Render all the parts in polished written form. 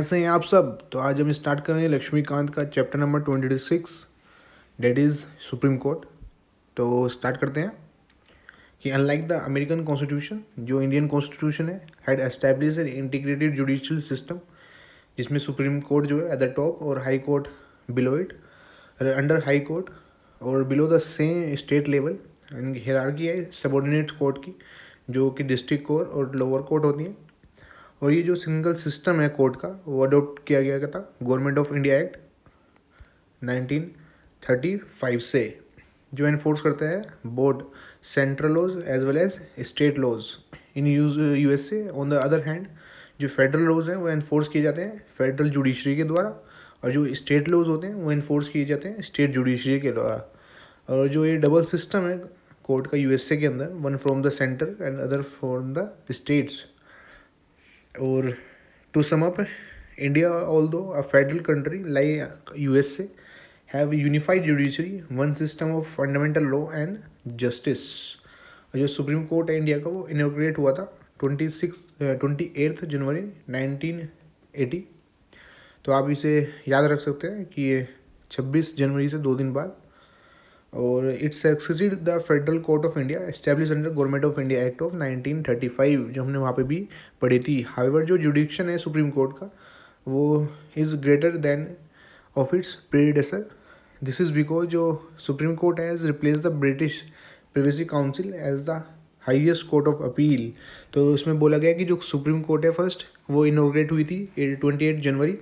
कैसे हैं आप सब। तो आज हम स्टार्ट करेंगे लक्ष्मीकांत का chapter number 26, that is supreme court. तो स्टार्ट करते हैं कि अनलाइक द अमेरिकन कॉन्स्टिट्यूशन, जो इंडियन कॉन्स्टिट्यूशन है, had establish an integrated judicial system, जिसमें सुप्रीम कोर्ट जो है एट द टॉप और high court below it, under high court और below the same state level. Hierarchy है सबॉर्डिनेट कोर्ट की, जो कि डिस्ट्रिक्ट कोर्ट और लोअर कोर्ट होती हैं। और ये जो सिंगल सिस्टम है कोर्ट का, वो अडोप्ट किया गया था गवर्नमेंट ऑफ इंडिया एक्ट 1935 से, जो इन्फोर्स करता है both central laws as well as state laws in USA. On the other hand, जो फेडरल लॉज हैं वो इन्फोर्स किए जाते हैं फेडरल जुडिशरी के द्वारा, और जो स्टेट लॉज होते हैं वो इन्फोर्स किए जाते हैं स्टेट जुडिशरी के द्वारा। और जो ये डबल सिस्टम है कोर्ट का यूएसए के अंदर, one from the centre and other from the states. और to sum up, India, although a federal country like USA, have a unified judiciary, one system of fundamental law and justice। और जो supreme court है India का, वो इनोग्रेट हुआ था 28 जनवरी 1980। तो आप इसे याद रख सकते हैं कि ये 26 जनवरी से 2 दिन बाद। और it's succeed the federal court of India establish under government of India act of 1935, जो हमने वहाँ पे भी पढ़ी थी। हाउएवर जो जुडिक्शन है सुप्रीम कोर्ट का, वो is greater than of its predecessor. This is because जो supreme court has replace the British privacy council as the highest court of appeal. तो इसमें बोला गया कि जो सुप्रीम कोर्ट है फर्स्ट, वो इनोग्रेट हुई थी 28 जनवरी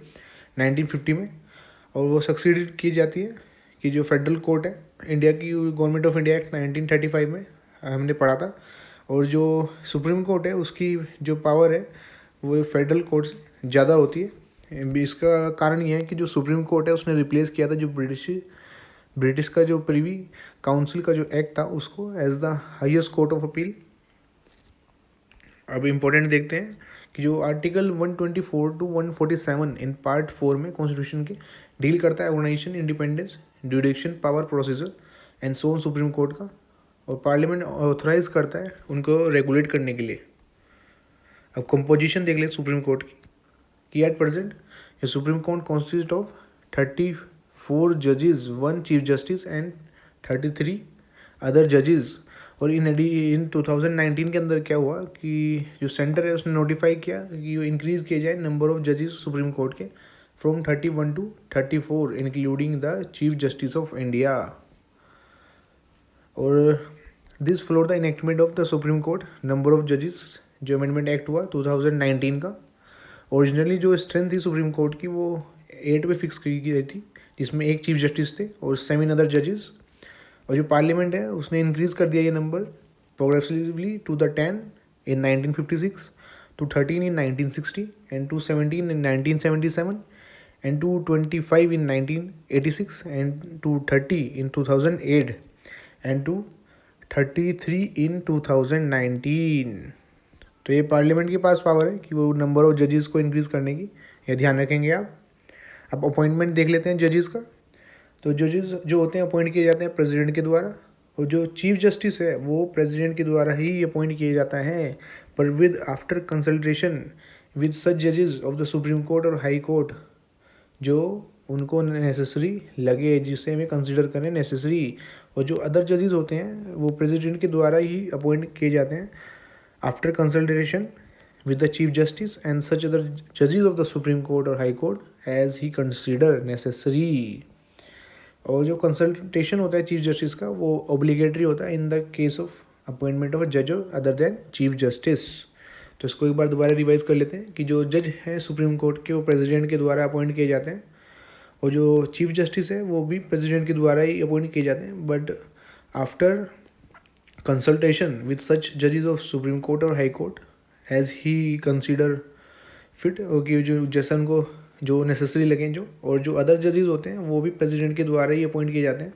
1950 में, और वो सक्सीड की जाती है कि जो फेडरल कोर्ट है इंडिया की, गवर्नमेंट ऑफ इंडिया एक्ट 1935 में हमने पढ़ा था। और जो सुप्रीम कोर्ट है उसकी जो पावर है वो फेडरल कोर्ट से ज़्यादा होती है। इसका कारण ये है कि जो सुप्रीम कोर्ट है उसने रिप्लेस किया था जो ब्रिटिश का जो प्रिवी काउंसिल का जो एक्ट था, उसको as the highest court of appeal. अब इम्पोर्टेंट देखते हैं कि जो आर्टिकल 124 to 147 इन पार्ट 4 में कॉन्स्टिट्यूशन के डील करता है organisation, independence, direction, power, procedure and so on supreme court का। और पार्लियामेंट ऑथराइज करता है उनको रेगुलेट करने के लिए। अब कंपोजिशन देख ले सुप्रीम कोर्ट की एट प्रेजेंट ये सुप्रीम कोर्ट कॉन्स्टिट्यूट ऑफ 34 जजेस, 1 चीफ जस्टिस एंड 33 अदर जजेस। और इन 2019 के अंदर क्या हुआ कि जो सेंटर है उसने नोटिफाई किया कि वो इंक्रीज़ किए जाए नंबर ऑफ जजेस सुप्रीम कोर्ट के from 31 to 34, including the chief justice of India. और this floor the enactment of the supreme court number of जजेस, जो अमेंडमेंट एक्ट हुआ 2019 का। ओरिजिनली जो स्ट्रेंथ थी सुप्रीम कोर्ट की, वो 8 पे फिक्स की गई थी, जिसमें 1 चीफ जस्टिस थे और 7 अदर जजेस। और जो पार्लियामेंट है उसने इंक्रीज़ कर दिया ये number progressively to the 10 in 1956, to 13 in 1960 and to 17 in 1977 and to 25 in 1986 and to 30 in 2008 and to 33 in 2019। तो ये पार्लियामेंट के पास पावर है कि वो नंबर ऑफ जजेस को इंक्रीज़ करने की, ये ध्यान रखेंगे आप। अब अपॉइंटमेंट देख लेते हैं जजेस का। तो जजेस जो होते हैं अपॉइंट किए जाते हैं प्रेसिडेंट के द्वारा, और जो चीफ जस्टिस है वो प्रेसिडेंट के द्वारा ही अपॉइंट किए जाता है, पर with after consultation with such जजेस ऑफ द सुप्रीम कोर्ट और हाई कोर्ट, जो उनको नेसेसरी लगे, जिसे हमें कंसिडर करें नेसेसरी। और जो अदर जजेस होते हैं वो प्रेसिडेंट के द्वारा ही अपॉइंट किए जाते हैं after consultation with the chief justice and such other judges of the supreme court or high court as he consider necessary। और जो कंसल्टेशन होता है चीफ जस्टिस का, वो ऑब्लिगेटरी होता है in the case of appointment of a जज other than chief justice. तो इसको एक बार दोबारा रिवाइज कर लेते हैं कि जो जज हैं सुप्रीम कोर्ट के, वो प्रेसिडेंट के द्वारा अपॉइंट किए जाते हैं, और जो चीफ जस्टिस है वो भी प्रेसिडेंट के द्वारा ही अपॉइंट किए जाते हैं, but after consultation with such जजेस ऑफ सुप्रीम कोर्ट और high court as he consider fit, कि जो जैसा उनको जो नेसेसरी लगें जो। और जो अदर जजेस होते हैं वो भी प्रेसिडेंट के द्वारा ही अपॉइंट किए जाते हैं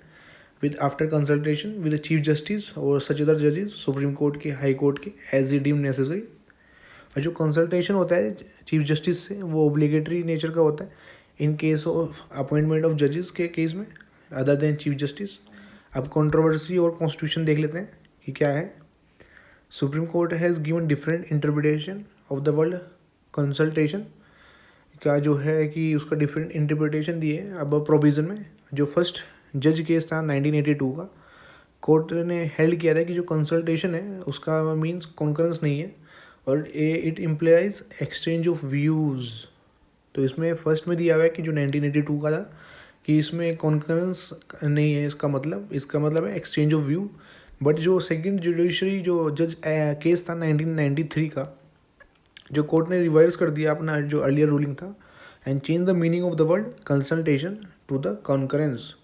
with after consultation with the chief justice और सच अदर जजेस सुप्रीम कोर्ट के, हाई कोर्ट के, एज ई डीम नेसेसरी। और जो कंसल्टेशन होता है चीफ जस्टिस से, वो ओब्लिगेटरी नेचर का होता है इन केस ऑफ अपॉइंटमेंट ऑफ जजेस के केस में अदर देन चीफ जस्टिस। अब कंट्रोवर्सी और कॉन्स्टिट्यूशन देख लेते हैं कि क्या है। Supreme court has given different interpretation of the word consultation, का जो है कि उसका डिफरेंट इंटरप्रिटेशन दिए अब प्रोविज़न में। जो फर्स्ट जज केस था 1982 का, कोर्ट ने हेल्ड किया था कि जो कंसल्टेशन है उसका मीन्स कॉन्करेंस नहीं है और it implies exchange of views. तो इसमें फर्स्ट में दिया हुआ है कि जो 1982 का था कि इसमें कॉन्करेंस नहीं है, इसका मतलब है एक्सचेंज ऑफ व्यू। बट जो सेकंड जुडिशरी जो जज केस था 1993 का, जो कोर्ट ने रिवाइज कर दिया अपना जो अर्लियर रूलिंग था and change the meaning of the word consultation to the concurrence.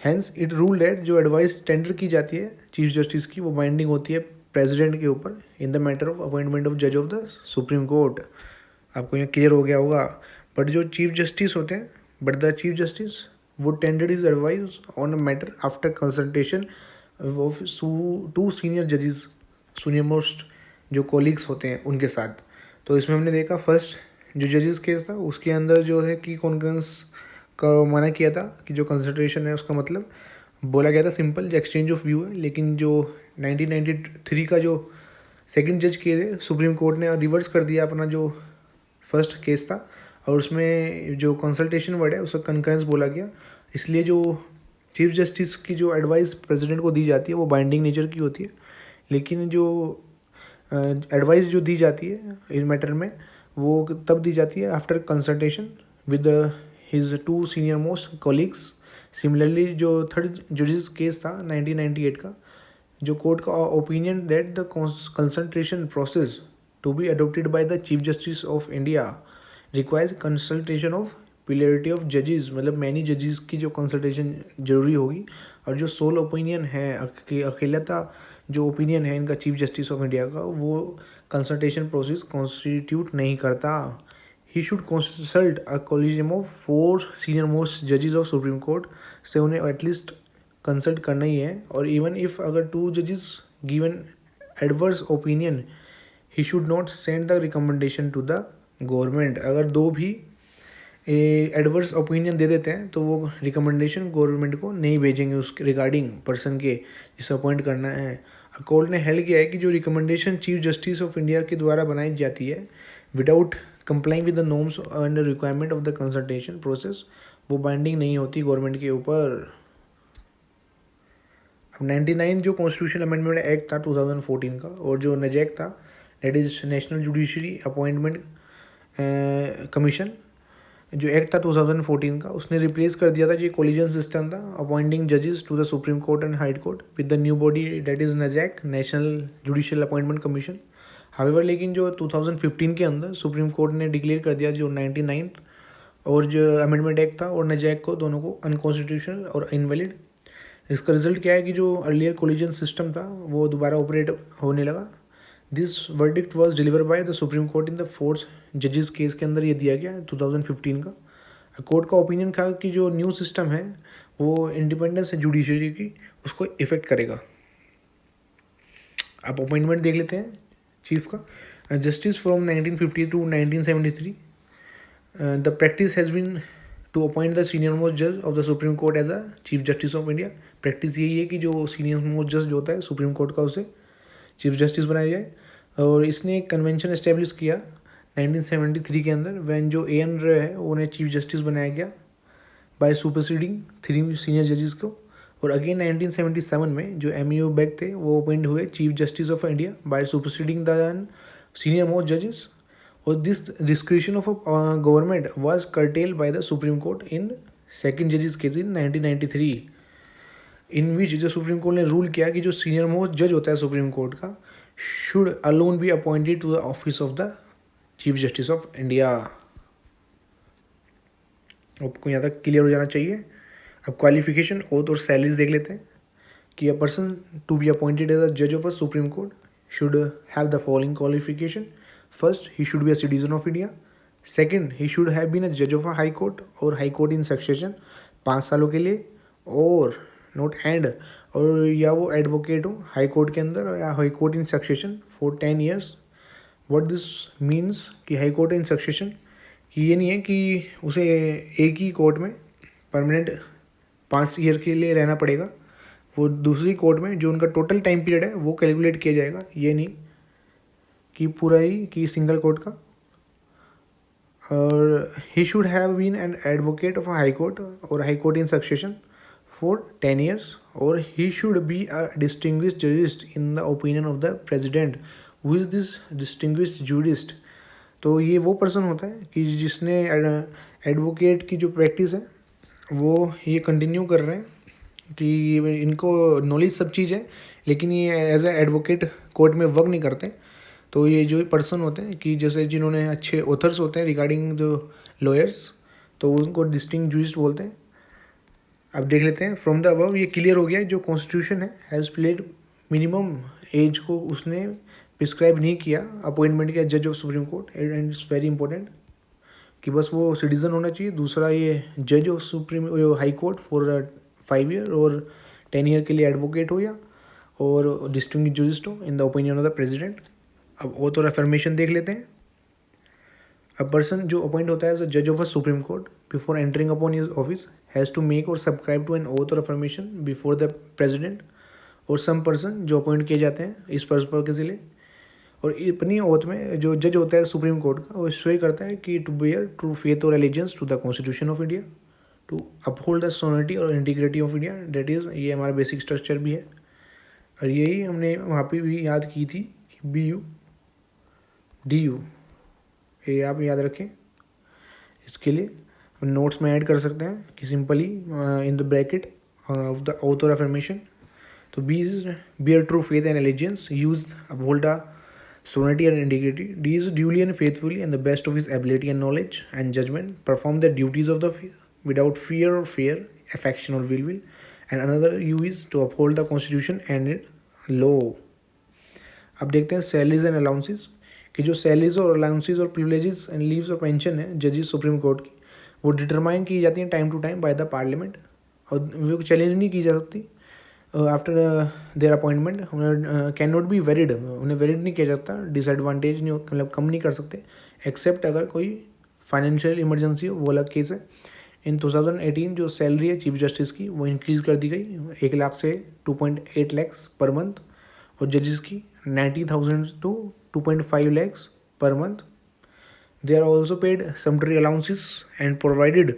Hence it rule that जो एडवाइस टेंडर की जाती है चीफ जस्टिस की, वो बाइंडिंग होती है प्रेसिडेंट के ऊपर in the matter of appointment of जज ऑफ द सुप्रीम कोर्ट। आपको यहाँ क्लियर हो गया होगा। बट जो चीफ जस्टिस होते हैं, बट द चीफ जस्टिस वो tender is advice on a matter after consultation of two senior जजेस, सीनियर मोस्ट जो कोलिग्स होते हैं उनके साथ। तो इसमें हमने देखा फर्स्ट जो जजेस केस था उसके अंदर जो है कि कॉन्करेंस का मना किया था कि जो कंसल्टेशन है उसका मतलब बोला गया था सिंपल जो एक्सचेंज ऑफ व्यू है। लेकिन जो 1993 का जो सेकंड जज केस है सुप्रीम कोर्ट ने रिवर्स कर दिया अपना जो फर्स्ट केस था और उसमें जो कंसल्टेशन वर्ड है उसका कंकरेंस बोला गया। इसलिए जो चीफ जस्टिस की जो एडवाइस प्रेसिडेंट को दी जाती है वो बाइंडिंग नेचर की होती है। लेकिन जो एडवाइस जो दी जाती है इस मैटर में वो तब दी जाती है after consultation with his two senior most colleagues. Similarly जो थर्ड जजेस केस था 1998 का, जो कोर्ट का opinion that the consultation process to be adopted by the chief justice of India requires consultation of plurality of जजेस, मतलब many जजेस की जो कंसल्टेशन जरूरी होगी। और जो सोल ओपिनियन है अकेलता जो ओपिनियन है इनका चीफ जस्टिस ऑफ इंडिया का, वो कंसल्टेशन प्रोसेस कॉन्स्टिट्यूट नहीं करता। He should consult a collegium of 4 senior most जजेस ऑफ सुप्रीम कोर्ट, से उन्हें एटलीस्ट कंसल्ट करना ही है। और इवन इफ अगर 2 जजेस given adverse opinion he should not send the recommendation to the government. अगर 2 भी एडवर्स ओपिनियन दे देते हैं तो वो रिकमेंडेशन गवर्नमेंट को नहीं भेजेंगे उसके रिगार्डिंग पर्सन के जिसे अपॉइंट करना है। कोर्ट ने हेल्ड किया है कि जो recommendation chief justice of India के द्वारा बनाई जाती है without complying with the norms and requirement of the consultation process, वो बाइंडिंग नहीं होती गवर्नमेंट के ऊपर। अब 99 जो कॉन्स्टिट्यूशन अमेंडमेंट एक्ट था 2014 का, और जो नजैक था that is national judiciary appointment commission, जो एक्ट था 2014 का, उसने रिप्लेस कर दिया था जो कोलिजन सिस्टम था अपॉइंटिंग जजेस to the supreme court and high court with the new body that is NJAC national judicial appointment commission. However लेकिन जो 2015 के अंदर सुप्रीम कोर्ट ने डिक्लेयर कर दिया जो 99 और जो अमेंडमेंट एक्ट था और नजैक को, दोनों को अनकॉन्स्टिट्यूशनल और इनवैलिड। इसका रिजल्ट क्या है कि जो अर्लियर कोलिजन सिस्टम था वो दोबारा ऑपरेट होने लगा। This verdict was deliver by the supreme court in the 4th जजेस केस के अंदर ये दिया गया 2015 का। कोर्ट का ओपिनियन था कि जो न्यू सिस्टम है वो इंडिपेंडेंस जुडिशरी की उसको इफेक्ट करेगा। आप अपॉइंटमेंट देख लेते हैं चीफ का। Justice from 1950 to 1973 the practice has been to appoint the senior most जज of the supreme court as a chief justice of India. Practice यही है कि जो सीनियर मोस्ट जज जो होता है सुप्रीम कोर्ट का उसे चीफ जस्टिस बनाया जाए। और इसने एक कन्वेंशन एस्टेब्लिश किया 1973 के अंदर, वैन जो एन रे है उन्हें चीफ जस्टिस बनाया गया बाय सुपरसीडिंग 3 सीनियर जजेस को। और अगेन 1977 में जो एम बैग थे वो अपॉइंट हुए chief justice of India by superseding the senior most जजेस। और this discretion of government was cartel by the supreme court in second जजेस केस इन 1993, इन विच जो सुप्रीम कोर्ट ने रूल किया कि जो सीनियर मोस्ट जज होता है सुप्रीम कोर्ट का should alone be appointed to the office of the chief justice of India. आपको यहाँ तक क्लियर हो जाना चाहिए। अब क्वालिफिकेशन ओथ और सैलरीज देख लेते हैं कि a person to be appointed as a जज of a supreme court should have the following qualification. First, he should be a citizen of India. Second, he should have been a जज of a high court और high court इन succession 5 सालों के लिए, और note and, और या वो advocate हो हाई कोर्ट के अंदर या high court in succession for 10 years. What this means कि हाई कोर्ट इन सक्सेशन कि ये नहीं है कि उसे एक ही कोर्ट में परमानेंट 5 ईयर के लिए रहना पड़ेगा, वो दूसरी कोर्ट में जो उनका टोटल टाइम पीरियड है वो कैलकुलेट किया जाएगा। ये नहीं कि पूरा ही कि सिंगल कोर्ट का और he should have been an advocate of a high court or high court in succession for 10 years, or he should be a distinguished jurist in the opinion of the president. Who is this distinguished jurist? तो ये वो person होता है कि जिसने advocate की जो practice है वो ये कंटिन्यू कर रहे हैं कि इनको नॉलेज सब चीज़ है, लेकिन ये एज ए एडवोकेट कोर्ट में वर्क नहीं करते। तो ये जो पर्सन होते हैं कि जैसे जिन्होंने अच्छे ऑथर्स होते हैं रिगार्डिंग जो लॉयर्स, तो उनको डिस्टिंग जूरिस्ट बोलते हैं। अब देख लेते हैं फ्रॉम द अबव ये क्लियर हो गया, जो कॉन्स्टिट्यूशन है हैज़ प्लेड मिनिमम एज को उसने प्रिस्क्राइब नहीं किया अपॉइंटमेंट किया जज of supreme court, and it's very important कि बस वो सिटीज़न होना चाहिए। दूसरा ये जज of supreme high court for 5 year और 10 ईयर के लिए एडवोकेट हो या और डिस्टिंग्विश्ड जूरिस्ट हो in the opinion of the president. अब ओथ और अफर्मेशन देख लेते हैं। अ पर्सन जो अपॉइंट होता है एज अ जज of a supreme court before entering upon his office has to make और सब्सक्राइब टू एन ओथ और अफर्मेशन बिफोर द प्रेसिडेंट। और सम पर्सन जो अपॉइंट किए जाते हैं इस पर्पज के लिए, और अपनी ओथ में जो जज होता है सुप्रीम कोर्ट का वो स्वेयर करता है कि टू बियर ट्रू फेथ और allegiance to the constitution of India, to uphold the sovereignty और integrity of India. That is ये हमारा बेसिक स्ट्रक्चर भी है, और यही हमने वहाँ पे भी याद की थी BU DU, ये आप याद रखें। इसके लिए नोट्स में ऐड कर सकते हैं कि simply in the bracket of the oath और अफर्मेशन। तो B is bear true faith and allegiance, use uphold the sovereignty and integrity. D is duly and faithfully and the best of his ability and knowledge and judgment perform the duties of the without fear or fear, affection or will. And another U is to uphold the constitution and its law. अब देखते हैं salaries and allowances कि जो salaries और allowances और privileges and leaves और pension है जजेस सुप्रीम कोर्ट की, वो डिटरमाइन की जाती हैं time to time by the parliament, और वो चैलेंज नहीं की जा सकती after their appointment. Can not be varied, उन्हें वेरिड नहीं किया जाता, डिसएडवांटेज नहीं, मतलब कम नहीं कर सकते, एक्सेप्ट अगर कोई फाइनेंशियल इमरजेंसी हो, वो अलग केस है। इन 2018 जो सैलरी है चीफ जस्टिस की वो इंक्रीज़ कर दी गई 1 लाख से 2.8 लाख पर मंथ, और जजेस की 90,000 to 2.5 lakhs per month. They are also paid sumptuary allowances and provided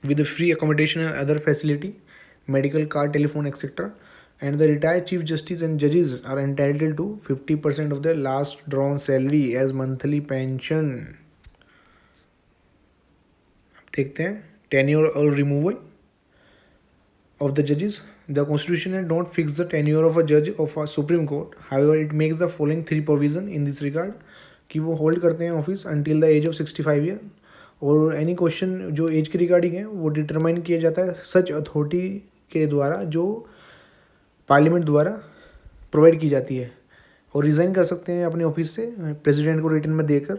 with free accommodation and other facility, medical card, telephone, etc. And the retired chief justice and judges are entitled to 50% of their last drawn salary as monthly pension. देखते हैं tenure or removal of the judges. The Constitution does not fix the tenure of a judge of a Supreme Court. However, it makes the following 3 provision in this regard कि वो hold करते हैं office until the age of 65 year, और any question जो as के regarding है वो determine किया जाता है सच अथॉरिटी के द्वारा जो पार्लियामेंट द्वारा प्रोवाइड की जाती है, और रिज़ाइन कर सकते हैं अपने ऑफिस से प्रेसिडेंट को रिटर्न में देकर,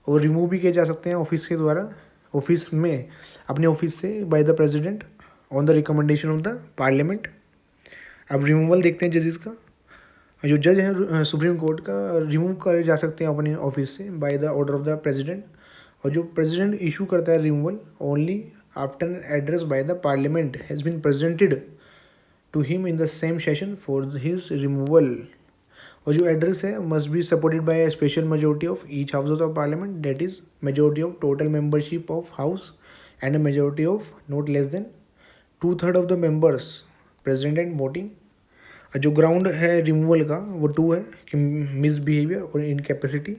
और रिमूव भी किए जा सकते हैं ऑफिस के द्वारा ऑफिस में अपने ऑफिस से by the president on the recommendation of the parliament. अब रिमूवल देखते हैं जजेस का। जो जज है सुप्रीम कोर्ट का रिमूव करे जा सकते हैं अपने ऑफिस से by the order of the president, और जो प्रेसिडेंट इशू करता है removal only after address by the parliament has been presented to him in the same session for his removal. और जो एड्रेस है must be supported by a special majority of each house of parliament, that is majority of total membership of house and a majority of not less than 2/3 of the members present and voting. जो ground है removal का वो 2 है कि misbehaviour और incapacity.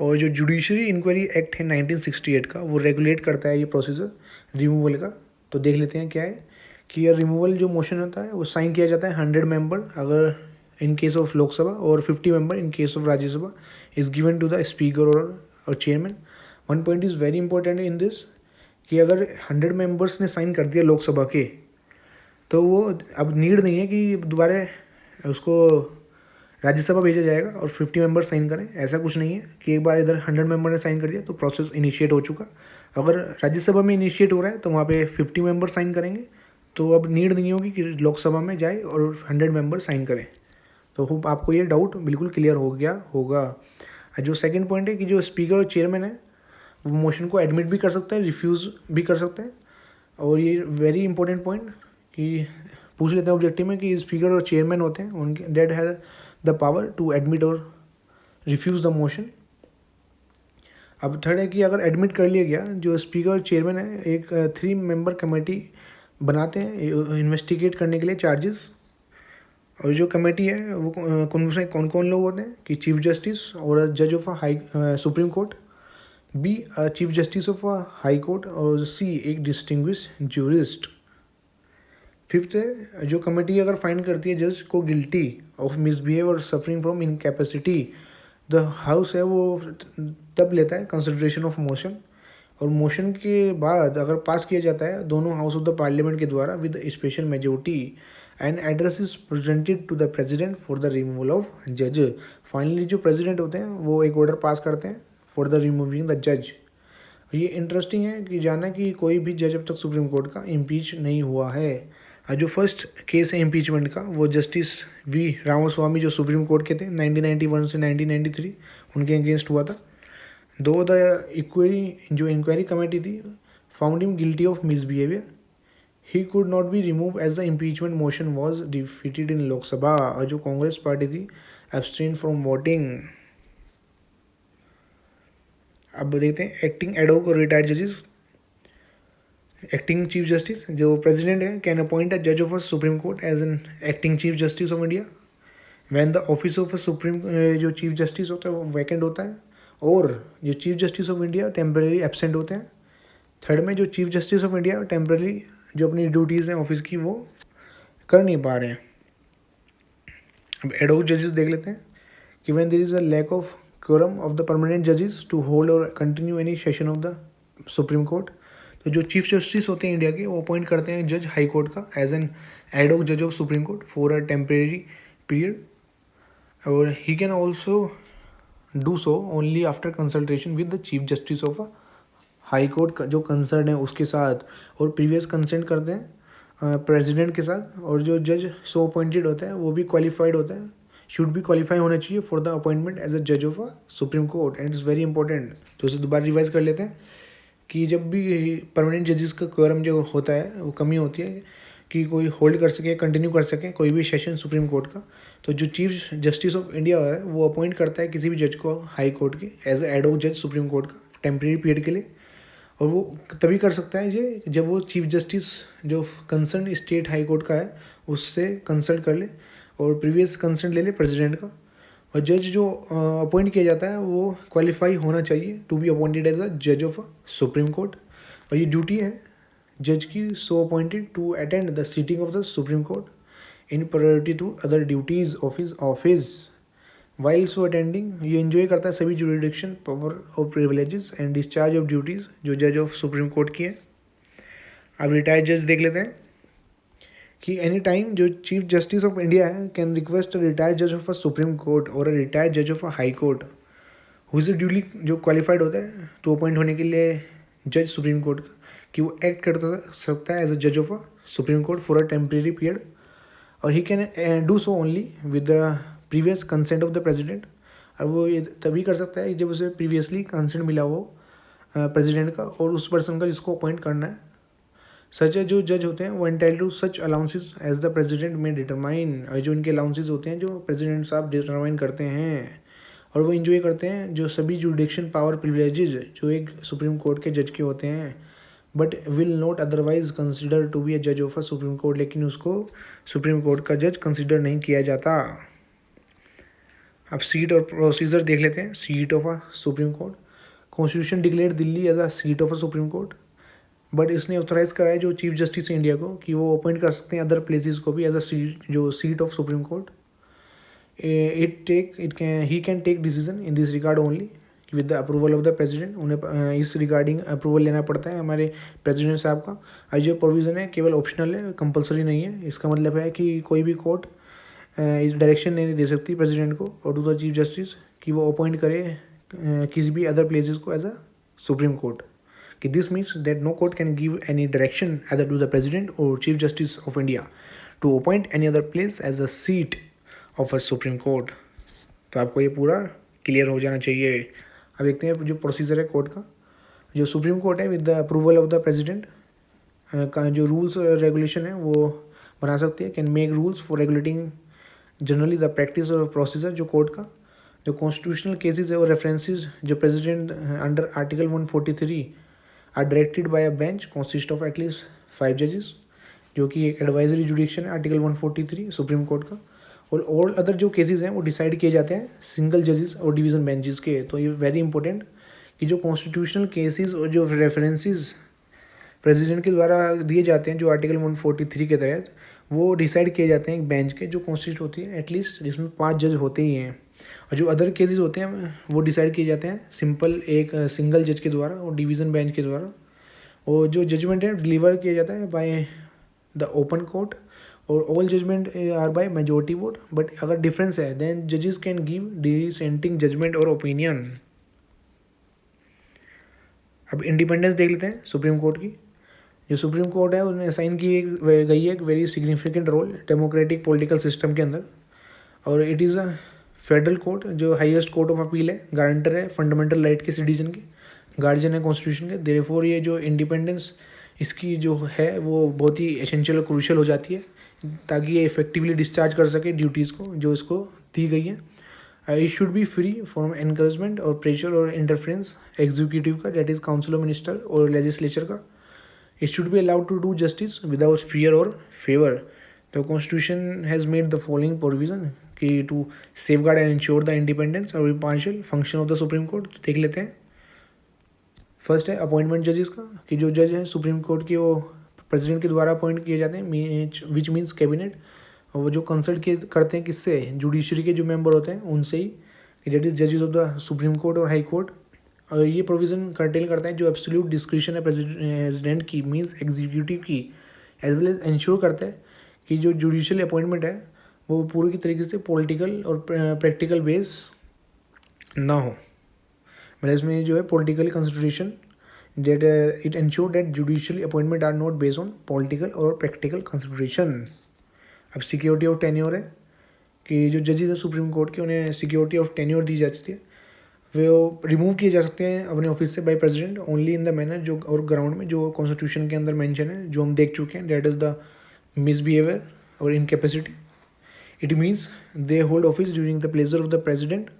और जो judiciary inquiry act है 1968 का वो रेगुलेट करता है ये प्रोसीजर रिमूवल का। तो देख लेते हैं क्या है कि ये रिमूवल जो मोशन होता है वो साइन किया जाता है 100 मेंबर अगर इन केस ऑफ लोकसभा और 50 member in case of Rajya Sabha is given to the speaker और chairman. One point is very important in this कि अगर 100 मेंबर्स ने साइन कर दिया लोकसभा के, तो वो अब नीड नहीं है कि दोबारा उसको राज्यसभा भेजा जाएगा और 50 मेंबर साइन करें, ऐसा कुछ नहीं है कि एक बार इधर 100 मेंबर ने साइन कर दिया तो प्रोसेस इनिशिएट हो चुका। अगर राज्यसभा में इनिशिएट हो रहा है तो वहाँ पे 50 मेंबर साइन करेंगे, तो अब नीड नहीं होगी कि लोकसभा में जाए और 100 मेंबर साइन करें। तो होप आपको ये डाउट बिल्कुल क्लियर हो गया होगा। जो सेकंड पॉइंट है कि जो स्पीकर और चेयरमैन है वो मोशन को एडमिट भी कर सकता है, रिफ्यूज़ भी कर सकते हैं। और ये वेरी इंपॉर्टेंट पॉइंट कि पूछ लेते हैं ऑब्जेक्टिव में कि स्पीकर और चेयरमैन होते हैं उनके that has the power to admit और रिफ्यूज़ द मोशन। अब थर्ड है कि अगर एडमिट कर लिया गया, जो स्पीकर और चेयरमैन है एक 3 मेंबर कमेटी बनाते हैं इन्वेस्टिगेट करने के लिए चार्जेस। और जो कमेटी है वो कौन कौन लोग होते हैं कि चीफ जस्टिस और जज of high supreme court, B chief justice of high court, और सी एक डिस्टिंग्विश ज्यूरिस्ट। फिफ्थ है जो कमेटी अगर फाइंड करती है जज को गिल्टी ऑफ मिसबिहेव और suffering from incapacity, the house है वो तब लेता है कंसिडरेशन ऑफ मोशन, और मोशन के बाद अगर पास किया जाता है दोनों हाउस ऑफ द पार्लियामेंट के द्वारा with special majority, and address is presented to the president for the removal of जज। फाइनली जो प्रेसिडेंट होते हैं वो एक ऑर्डर पास करते हैं फॉर द रिमूविंग द जज। ये इंटरेस्टिंग है कि जाना कि कोई भी जज अब तक सुप्रीम कोर्ट का इम्पीच नहीं हुआ है। जो फर्स्ट केस है इम्पीचमेंट का वो जस्टिस वी रामास्वामी जो सुप्रीम कोर्ट के थे 1991 से 1993 उनके अगेंस्ट हुआ था। दो द इंक्वायरी कमेटी थी found him guilty of misbehaviour, he could not be remove as the impeachment motion was defeated in Lok Sabha. और जो कांग्रेस पार्टी थी एब्सटेन फ्रॉम वोटिंग। अब देखते हैं एक्टिंग एडहोक और रिटायर्ड जजेस। एक्टिंग चीफ जस्टिस जो प्रेसिडेंट है कैन अपॉइंट अ जज of a supreme court as an acting chief justice of India when the office of a supreme जो चीफ जस्टिस होता है वो वैकेंट होता है, और जो chief justice of India temporary absent होते हैं। थर्ड में जो chief justice of India temporary जो अपनी ड्यूटीज़ हैं ऑफिस की वो कर नहीं पा रहे हैं। अब एडहोक जजेस देख लेते हैं कि when there is a lack of quorum of the permanent judges to hold or continue any session of the supreme court, तो जो चीफ जस्टिस होते हैं इंडिया के वो अपॉइंट करते हैं जज हाई कोर्ट का एज एन एडहोक जज of supreme court for a temporary period, और he can also do so only after consultation with the chief justice of a high court का जो कंसर्न है उसके साथ, और प्रीवियस कंसेंट करते हैं प्रेसिडेंट के साथ। और जो जज सो अपॉइंटेड होता है वो भी क्वालिफाइड होता है, शुड भी क्वालिफाई होना चाहिए for the appointment as a जज of a supreme court, and it's very important. तो इसे दोबारा रिवाइज कर लेते हैं कि जब भी परमानेंट जजेस का क्वोरम जो होता है वो कमी होती है कि कोई होल्ड कर सके कंटिन्यू कर सके कोई भी सेशन सुप्रीम कोर्ट का, तो जो चीफ जस्टिस ऑफ इंडिया है वो अपॉइंट करता है किसी भी जज को हाई कोर्ट के एज एडहोक जज सुप्रीम कोर्ट का टेम्परेरी पीरियड के लिए। और वो तभी कर सकता है ये जब वो चीफ जस्टिस जो कंसर्न स्टेट हाई कोर्ट का है उससे कंसल्ट कर ले और प्रीवियस कंसेंट ले ले प्रेसिडेंट का। और जज जो अपॉइंट किया जाता है वो क्वालिफाई होना चाहिए to be appointed as a जज ऑफ सुप्रीम कोर्ट, और ये ड्यूटी है जज की so appointed to attend the sitting of the supreme court in priority to other duties of his office. While so attending ये enjoy करता है सभी जुरिडिक्शन पावर और privileges and discharge of duties जो जज ऑफ सुप्रीम कोर्ट की है। अब रिटायर्ड जज देख लेते हैं कि एनी टाइम जो चीफ जस्टिस ऑफ इंडिया है कैन रिक्वेस्ट अ रिटायर्ड जज ऑफ अ सुप्रीम कोर्ट और अ रिटायर्ड जज of a high court who is duly जो क्वालिफाइड होता है तो अपॉइंट होने के लिए जज सुप्रीम कोर्ट का कि वो एक्ट कर सकता है एज अ जज of a supreme court for a temporary period, और he can do so only with the previous consent of the president. और वो ये तभी कर सकता है जब उसे प्रीवियसली कंसेंट मिला हो प्रेसिडेंट का और उस पर्सन का जिसको अपॉइंट करना है। सच है जो जज होते हैं वो entitle to such allowances as the president में डिटरमाइन, और जो इनके अलाउंसेस होते हैं जो प्रेसिडेंट साहब डिटरमाइन करते हैं, और वो इंजॉय करते हैं जो सभी जुडिक्शन पावर प्रिविलेजेस जो एक सुप्रीम कोर्ट के जज के होते हैं, but will not otherwise consider to be a जज ऑफ अ सुप्रीम कोर्ट, लेकिन उसको सुप्रीम कोर्ट का जज कंसिडर नहीं किया जाता। अब सीट और प्रोसीजर देख लेते हैं। Seat of a supreme court, constitution declare Delhi as a seat of a supreme court, but इसने ऑथराइज कराया जो चीफ जस्टिस इंडिया को कि वो अपॉइंट कर सकते हैं अदर प्लेसेस को भी एज अ सीट जो seat of supreme court. He can take decision in this regard only with the approval of the president. उन्हें इस रिगार्डिंग अप्रूवल लेना पड़ता है हमारे प्रेसिडेंट साहब का। और जो प्रोविज़न है केवल ऑप्शनल है, कंपलसरी नहीं है। इसका मतलब है कि कोई भी कोर्ट इस डायरेक्शन नहीं दे सकती प्रेसिडेंट को और टू द चीफ जस्टिस कि वो अपॉइंट करे किसी भी अदर प्लेसेस को एज अ सुप्रीम कोर्ट। कि this means that no court can give any direction either to the president और chief justice of India to appoint any other place as a seat of a supreme court. तो आपको ये पूरा clear हो जाना चाहिए। अब देखते हैं जो प्रोसीजर है कोर्ट का। जो सुप्रीम कोर्ट है with the approval of the president का जो रूल्स रेगुलेशन है वो बना सकती है, can make rules for regulating generally the practice और प्रोसीजर जो कोर्ट का जो कॉन्स्टिट्यूशनल केसेस है और रेफरेंसेस जो president under article 143 are directed by a bench consist of at least 5 जजेस, जो कि एक एडवाइजरी जुडिक्शन है आर्टिकल 143 सुप्रीम कोर्ट का। और ऑल अदर जो केसेस हैं वो डिसाइड किए जाते हैं सिंगल जजेस और डिवीज़न बेंचेस के। तो ये वेरी इंपॉर्टेंट कि जो कॉन्स्टिट्यूशनल केसेस और जो रेफरेंसेस प्रेसिडेंट के द्वारा दिए जाते हैं जो आर्टिकल 143 के तहत, वो डिसाइड किए जाते हैं एक बेंच के जो कॉन्स्टिट्यूट होती है एटलीस्ट, जिसमें 5 जज होते ही हैं। और जो अदर केसेस होते हैं वो डिसाइड किए जाते हैं सिंपल एक सिंगल जज के द्वारा और डिवीज़न बेंच के द्वारा। और जो जजमेंट है डिलीवर किया जाता है बाय द ओपन कोर्ट, और all judgement are by majority vote. But अगर डिफरेंस है देन जजेस कैन गिव डिसेंटिंग जजमेंट और ओपिनियन। अब इंडिपेंडेंस देख लेते हैं सुप्रीम कोर्ट की। जो सुप्रीम कोर्ट है उसने असाइन की गई है एक very significant role democratic political system के अंदर। और it is a federal court जो हाईएस्ट कोर्ट ऑफ अपील है, गारंटर है फंडामेंटल राइट के सिटीजन के, गार्जियन है कॉन्स्टिट्यूशन के। देयरफॉर ये जो इंडिपेंडेंस इसकी जो है वो बहुत ही एसेंशियल और क्रूशियल हो जाती है ताकि ये इफेक्टिवली डिस्चार्ज कर सके ड्यूटीज़ को जो इसको दी गई है। It should be free from encouragement और प्रेशर और इंटरफेरेंस एग्जीक्यूटिव का, that is council of minister और लेजिस्लेचर का। It should be allowed to do justice without fear और favour. The constitution has made the following provision कि to safeguard and ensure the independence और impartial function of the supreme court. देख लेते हैं। First है appointment जजेस का, कि जो जज हैं सुप्रीम कोर्ट के वो प्रेसिडेंट के द्वारा अपॉइंट किए जाते हैं, विच मीन्स कैबिनेट। और वो जो कंसल्ट करते हैं किससे, जुडिशरी के जो मेंबर होते हैं उनसे ही, डेट इज जजेस ऑफ द सुप्रीम कोर्ट और हाई कोर्ट। और ये प्रोविज़न कंटेन करता है जो एब्सोल्यूट डिस्क्रिप्शन है प्रेसिडेंट की, मीन्स एग्जीक्यूटिव की, एज वेल एज इंश्योर करता है कि जो जुडिशियल अपॉइंटमेंट है वो पूरी की तरीके से पॉलिटिकल और प्रैक्टिकल बेस ना हो। मतलब इसमें जो है political consideration, that it ensure that judicial appointment are not based on political और प्रैक्टिकल कंसिडरेशन। अब सिक्योरिटी ऑफ टेन्योर है कि जो जजेस है सुप्रीम कोर्ट के उन्हें सिक्योरिटी ऑफ टेन्योर दी जाती है। वो रिमूव किए जा सकते हैं अपने ऑफिस से by president only in the manner जो और ग्राउंड में जो कॉन्स्टिट्यूशन के अंदर मेंशन है, जो हम देख चुके हैं, डेट इज़ द मिसबिहेवियर और incapacity. It means they hold office during the pleasure of the president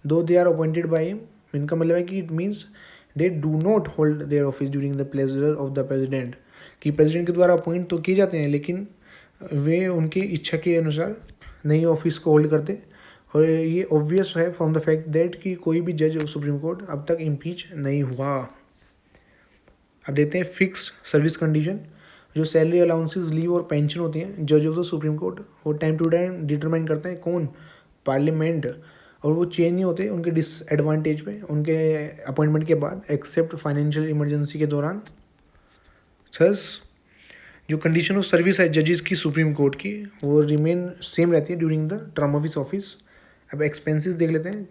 though they are appointed by him. इनका मतलब है कि it means they do not hold their office during the pleasure of the president, कि president के द्वारा appoint तो किए जाते हैं लेकिन वे उनकी इच्छा के अनुसार नहीं ऑफिस को होल्ड करते। और ये ऑब्वियस है फ्रॉम द फैक्ट दैट कि कोई भी जज ऑफ सुप्रीम कोर्ट अब तक इम्पीच नहीं हुआ। अब देखते हैं फिक्स सर्विस कंडीशन। जो सैलरी अलाउंसेस, लीव और पेंशन होती हैं जज ऑफ द सुप्रीम कोर्ट, वो टाइम टू टाइम डिटरमाइन करते हैं कौन, पार्लियामेंट। और वो चेंज नहीं होते उनके डिसएडवांटेज पे उनके अपॉइंटमेंट के बाद, एक्सेप्ट फाइनेंशियल इमरजेंसी के दौरान। थस जो कंडीशन ऑफ सर्विस है जजेस की सुप्रीम कोर्ट की वो रिमेन सेम रहती है during the term of his office. अब एक्सपेंसेस देख लेते हैं।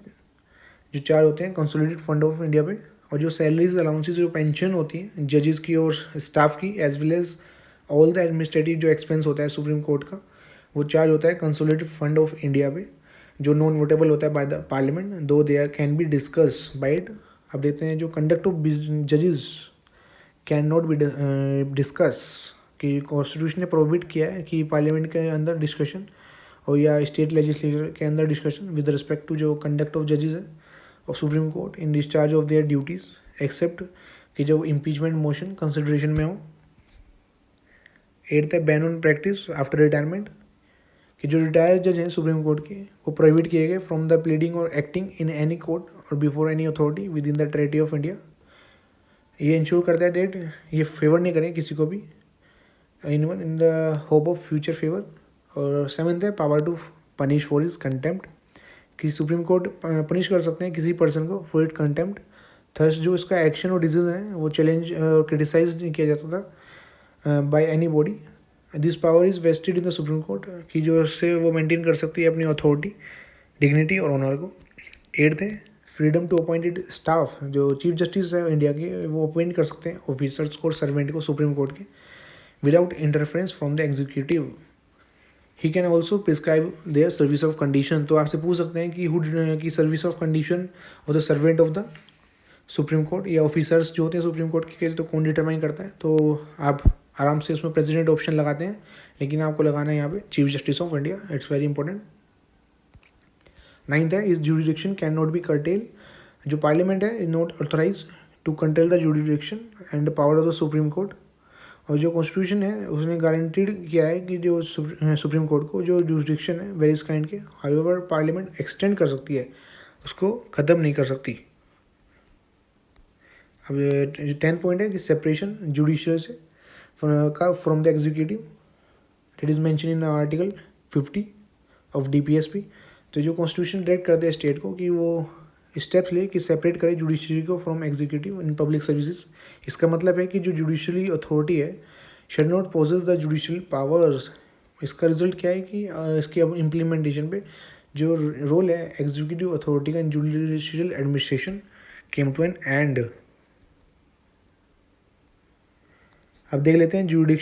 जो चार होते हैं कंसोलिडेटेड फंड ऑफ इंडिया पे, और जो सैलरीज अलाउंसेज जो पेंशन होती है जजेस की और स्टाफ की, as well as all the administrative जो एक्सपेंस होता है सुप्रीम कोर्ट का, वो चार्ज होता है कंसोलिडेटेड फंड ऑफ इंडिया पे, जो नॉन वोटेबल होता है by the parliament, though they are can be discuss by it. अब देखते हैं जो कंडक्ट ऑफ जजेस कैन नॉट बी डिस्कस, कि कॉन्स्टिट्यूशन ने प्रोहिबिट किया है कि पार्लियामेंट के अंदर डिस्कशन और या स्टेट लेजिस्लेचर के अंदर डिस्कशन विद रिस्पेक्ट टू जो कंडक्ट ऑफ जजेस है और supreme court in discharge of their duties, except कि जब इम्पीचमेंट मोशन कंसिडरेशन में हो। 8th है ban on practice after retirement, कि जो रिटायर्ड जज हैं सुप्रीम कोर्ट के वो प्रोहिबिट किए गए फ्रॉम द प्लीडिंग और एक्टिंग इन एनी कोर्ट और before any authority with in the territory of India. ये इंश्योर करता है डेट ये फेवर नहीं करें किसी को भी in the hope of future favour. और 7th है power to punish for is contempt, कि सुप्रीम कोर्ट पनिश कर सकते हैं किसी पर्सन को फॉर इट कंटेम्प्ट। थर्स जो इसका एक्शन और डिसीजन है वो चैलेंज और क्रिटिसाइज नहीं किया जाता था by anybody. This power is vested in the supreme court, कि जो उससे वो मेंटेन कर सकती है अपनी अथॉरिटी, डिग्निटी और ऑनर को। 8th है फ्रीडम टू अपॉइंटेड स्टाफ, जो चीफ जस्टिस है इंडिया के वो अपॉइंट कर सकते हैं ऑफिसर्स को और सर्वेंट को सुप्रीम कोर्ट के without interference from the executive. He can also prescribe their service of condition. तो आपसे पूछ सकते हैं कि हुड की service of condition of the servant of the supreme court या ऑफिसर्स जो होते हैं सुप्रीम कोर्ट के केस, तो कौन डिटरमाइन करता है। तो आप आराम से उसमें प्रेसिडेंट ऑप्शन लगाते हैं, लेकिन आपको लगाना है यहाँ पे chief justice of India. It's very important. Ninth है, इस jurisdiction can not be curtail, जो पार्लियामेंट है is not authorise to control the jurisdiction and power of the supreme court. और जो कॉन्स्टिट्यूशन है उसने गारंटीड किया है कि जो सुप्रीम कोर्ट को जो जुडिक्शन है वेरियस काइंड के, हाउएवर पार्लियामेंट एक्सटेंड कर सकती है, उसको ख़त्म नहीं कर सकती। अब 10th पॉइंट है कि सेपरेशन जुडिशियल से from the executive, that is mention in article 50 of DPSP। तो जो कॉन्स्टिट्यूशन डायरेक्ट करते हैं स्टेट को कि वो स्टेप्स ले कि सेपरेट करे जुडिशरी को from executive in public services. इसका मतलब है कि जो जुडिशरी अथॉरिटी है shall not possess the judicial powers. इसका रिजल्ट क्या है कि इसके अब इम्प्लीमेंटेशन पे जो रोल है एग्जीक्यूटिव अथॉरिटी का in judicial administration came to an end. अब देख लेते हैं जुडिशरी